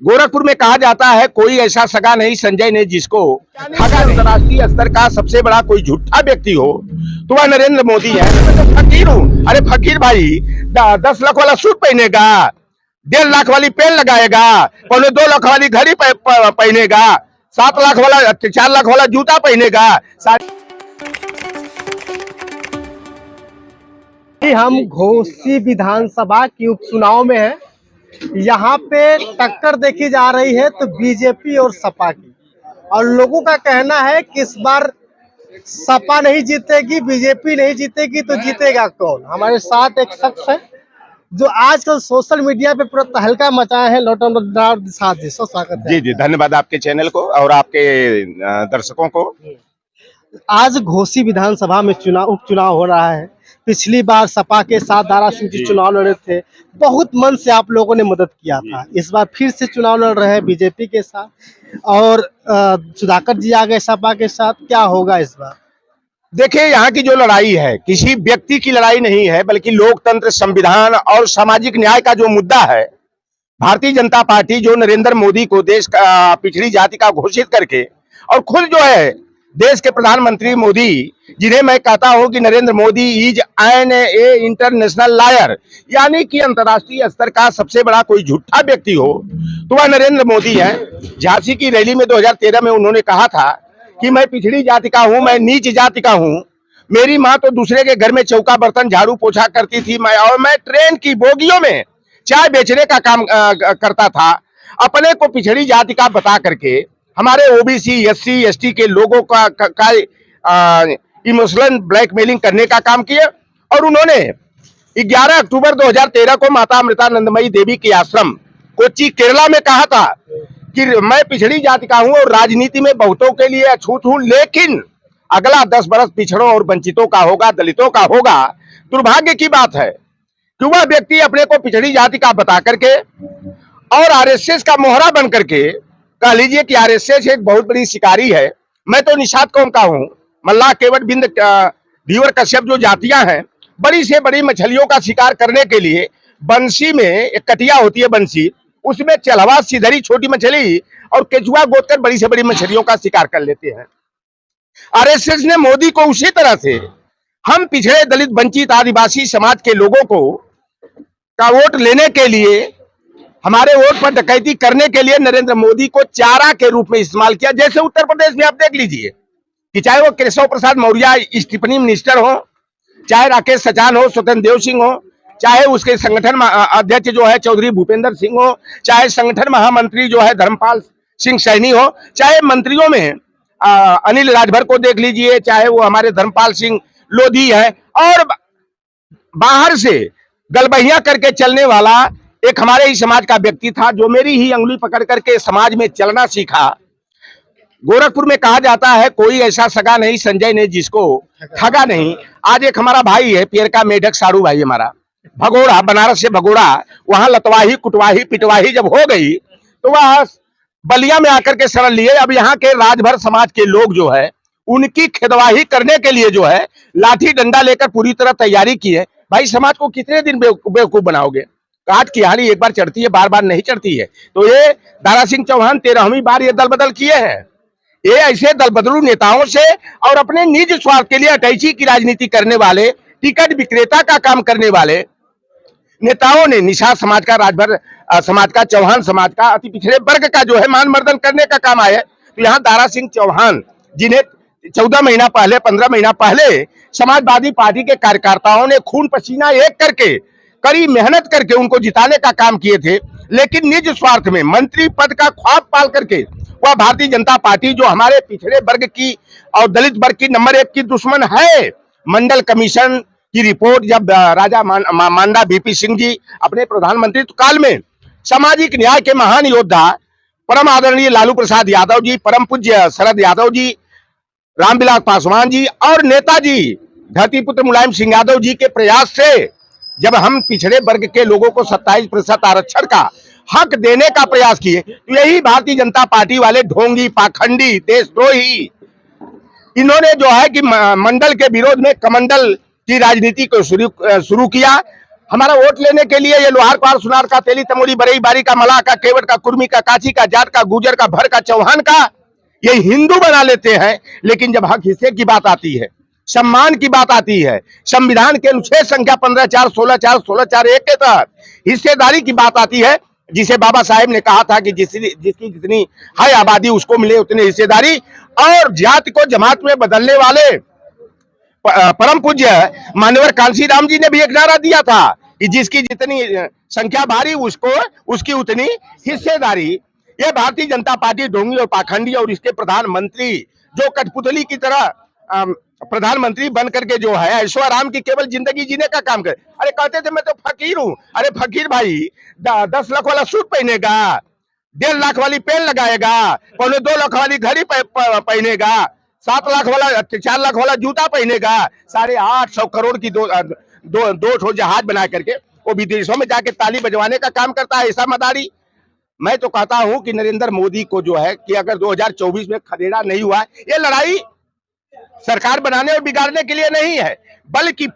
गोरखपुर में कहा जाता है कोई ऐसा सगा नहीं संजय ने जिसको ठगा अंतर्राष्ट्रीय स्तर का सबसे बड़ा कोई झूठा व्यक्ति हो तो वह नरेंद्र मोदी है। मैं तो फकीर हूँ। अरे फकीर भाई 10 लाख वाला सूट पहनेगा, 1.5 लाख वाली पेन लगाएगा, 2.25 लाख वाली घड़ी पहनेगा, 7 लाख वाला 4 लाख वाला जूता पहनेगा। हम घोसी विधानसभा की उपचुनाव में हैं। यहाँ पे टक्कर देखी जा रही है तो बीजेपी और सपा की, और लोगों का कहना है कि इस बार सपा नहीं जीतेगी, बीजेपी नहीं जीतेगी तो जीतेगा कौन। हमारे साथ एक शख्स है जो आजकल सोशल मीडिया पे पूरा तहलका मचाए हैं। लौटन साथ जी, स्वागत है। जी जी, धन्यवाद आपके चैनल को और आपके दर्शकों को। आज घोसी विधानसभा में उपचुनाव हो रहा है। पिछली बार सपा के साथ दारा सिंह जी चुनाव लड़े थे, बहुत मन से आप लोगों ने मदद किया था। इस बार फिर से चुनाव लड़ रहे हैं बीजेपी के साथ और सुधाकर जी आ गए सपा के साथ। क्या होगा इस बार? देखिए, यहाँ की जो लड़ाई है किसी व्यक्ति की लड़ाई नहीं है, बल्कि लोकतंत्र, संविधान और सामाजिक न्याय का जो मुद्दा है। भारतीय जनता पार्टी जो नरेंद्र मोदी को देश का पिछड़ी जाति का घोषित करके और खुद जो है देश के प्रधानमंत्री मोदी, जिन्हें मैं कहता हूं कि Narendra Modi is an a international liar, यानी कि अंतर्राष्ट्रीय स्तर का सबसे बड़ा कोई झूठा व्यक्ति हो तो वह नरेंद्र मोदी है। झांसी की रैली में 2013 में उन्होंने कहा था कि मैं पिछड़ी जाति का हूं, मैं नीच जाति का हूं, मेरी माँ तो दूसरे के घर में चौका बर्तन झाड़ू पोछा करती थी, मैं ट्रेन की बोगियों में चाय बेचने का काम करता था। अपने को पिछड़ी जाति का बता करके हमारे ओबीसी, एससी, एसटी के लोगों का इमोशनल ब्लैकमेलिंग करने का काम किया। और उन्होंने 11 अक्टूबर 2013 को माता अमृतानंदमयी देवी के आश्रम कोच्चि केरला में कहा था कि मैं पिछड़ी जाति का हूं और राजनीति में बहुतों के लिए अछूत हूं, लेकिन अगला 10 बरस पिछड़ों और वंचितों का होगा, दलितों का होगा। दुर्भाग्य की बात है कि वह व्यक्ति अपने को पिछड़ी जाति का बता करके और आरएसएस का मोहरा बन करके, कह लीजिए कि आरएसएस एक बहुत बड़ी शिकारी है। मैं तो निषाद कौम का हूं, मल्लाह, केवट, बिंद, धीवर, कश्यप जो जातियां हैं, बड़ी से बड़ी मछलियों का शिकार करने के लिए बंसी में एक कटिया होती है, बंसी, उसमें चलवा सीधरी छोटी मछली और केचुआ गोद कर बड़ी से बड़ी मछलियों का शिकार कर लेते हैं। आरएसएस ने मोदी को उसी तरह से हम पिछड़े, दलित, वंचित, आदिवासी समाज के लोगों को का वोट लेने के लिए, हमारे वोट पर डकैती करने के लिए नरेंद्र मोदी को चारा के रूप में इस्तेमाल किया। जैसे उत्तर प्रदेश में आप देख लीजिए कि चाहे वो केशव प्रसाद मौर्य स्टीफनी मिनिस्टर हो, चाहे राकेश सचान हो, स्वतंत्र देव सिंह हो, चाहे उसके संगठन अध्यक्ष जो है चौधरी भूपेंद्र सिंह हो, चाहे संगठन महामंत्री जो है धर्मपाल सिंह सैनी हो, चाहे मंत्रियों में अनिल राजभर को देख लीजिए, चाहे वो हमारे धर्मपाल सिंह लोधी है, और बाहर से गलबहिया करके चलने वाला एक हमारे ही समाज का व्यक्ति था जो मेरी ही अंगुली पकड़ करके समाज में चलना सीखा। गोरखपुर में कहा जाता है कोई ऐसा सगा नहीं संजय ने जिसको ठगा नहीं। आज एक हमारा भाई है पियर का मेढक, सारू भाई हमारा, भगोड़ा, बनारस से भगोड़ा, वहां लतवाही, कुटवाही, पिटवाही जब हो गई तो वह बलिया में आकर के शरण लिए। अब यहाँ के राजभर समाज के लोग जो है उनकी खेदवाही करने के लिए जो है लाठी डंडा लेकर पूरी तरह तैयारी की है। भाई, समाज को कितने दिन बेवकूफ बनाओगे? काट की हाड़ी एक बार चढ़ती है, बार बार नहीं चढ़ती है। तो ये दारा सिंह चौहान 13वीं बार ये दल बदल किए हैं। ये ऐसे दल बदलू नेताओं से और अपने निज स्वार्थ के लिए अटैची की राजनीति करने वाले, टिकट विक्रेता का काम करने वाले नेताओं ने निषाद समाज का, राजभर समाज का, चौहान समाज का, अति पिछड़े वर्ग का जो है मान मर्दन करने का काम आया है। तो यहाँ दारा सिंह चौहान, जिन्हें 14 महीना पहले, 15 महीना पहले समाजवादी पार्टी के कार्यकर्ताओं ने खून पसीना एक करके, कड़ी मेहनत करके उनको जिताने का काम किए थे, लेकिन निज स्वार्थ में मंत्री पद का ख्वाब पाल करके वह भारतीय जनता पार्टी जो हमारे पिछड़े वर्ग की और दलित वर्ग की नंबर 1 की दुश्मन है। मंडल कमीशन की रिपोर्ट जब राजा मांडा वीपी सिंह जी अपने प्रधानमंत्री काल में सामाजिक न्याय के महान योद्धा परम आदरणीय लालू प्रसाद यादव जी, परम पूज्य शरद यादव जी, रामविलास पासवान जी और नेताजी धरतीपुत्र मुलायम सिंह यादव जी के प्रयास से जब हम पिछड़े वर्ग के लोगों को 27% आरक्षण का हक देने का प्रयास किए, तो यही भारतीय जनता पार्टी वाले ढोंगी, पाखंडी, देशद्रोही, इन्होंने जो है कि मंडल के विरोध में कमंडल की राजनीति को शुरू किया। हमारा वोट लेने के लिए ये लोहार पार सुनार का, तेली तमोली, बरई बारी का, मलाह का, केवट का, कुर्मी का, काची का, जाट का, गुजर का, भर का, चौहान का, ये हिंदू बना लेते हैं। लेकिन जब हक हिस्से की बात आती है, सम्मान की बात आती है, संविधान के अनुच्छेद संख्या 15(4), 16(4), 16(4)(1) के तहत हिस्सेदारी की बात आती है, जिसे बाबा साहेब ने कहा था कि जिसकी जितनी है आबादी उसको मिले उतनी हिस्सेदारी, और जाति को जमात में बदलने वाले परम पूज्य मान्यवर कांशीराम जी ने भी एक नारा दिया था कि जिसकी जितनी संख्या भारी उसको उसकी उतनी हिस्सेदारी। ये भारतीय जनता पार्टी ढोंगी और पाखंडी और इसके प्रधानमंत्री जो कठपुतली की तरह प्रधानमंत्री बन करके जो है ऐश्वर्य की केवल जिंदगी जीने का काम करे। अरे कहते थे मैं तो फकीर हूं। अरे फकीर भाई 10 लाख वाला सूट पहनेगा, 1.5 लाख वाली पेन लगाएगा, 2.25 लाख वाली घड़ी पहनेगा, 7 लाख वाला 4 लाख वाला जूता पहनेगा, 850 करोड़ की दो ठो जहाज बना करके वो विदेशों में जाके ताली बजवाने का काम करता है। ऐसा मदारी। मैं तो कहता हूं कि नरेंद्र मोदी को जो है कि अगर 2024 में खदेड़ा नहीं हुआ, ये लड़ाई सरकार बनाने और बिगाड़ने के लिए नहीं है, बल्कि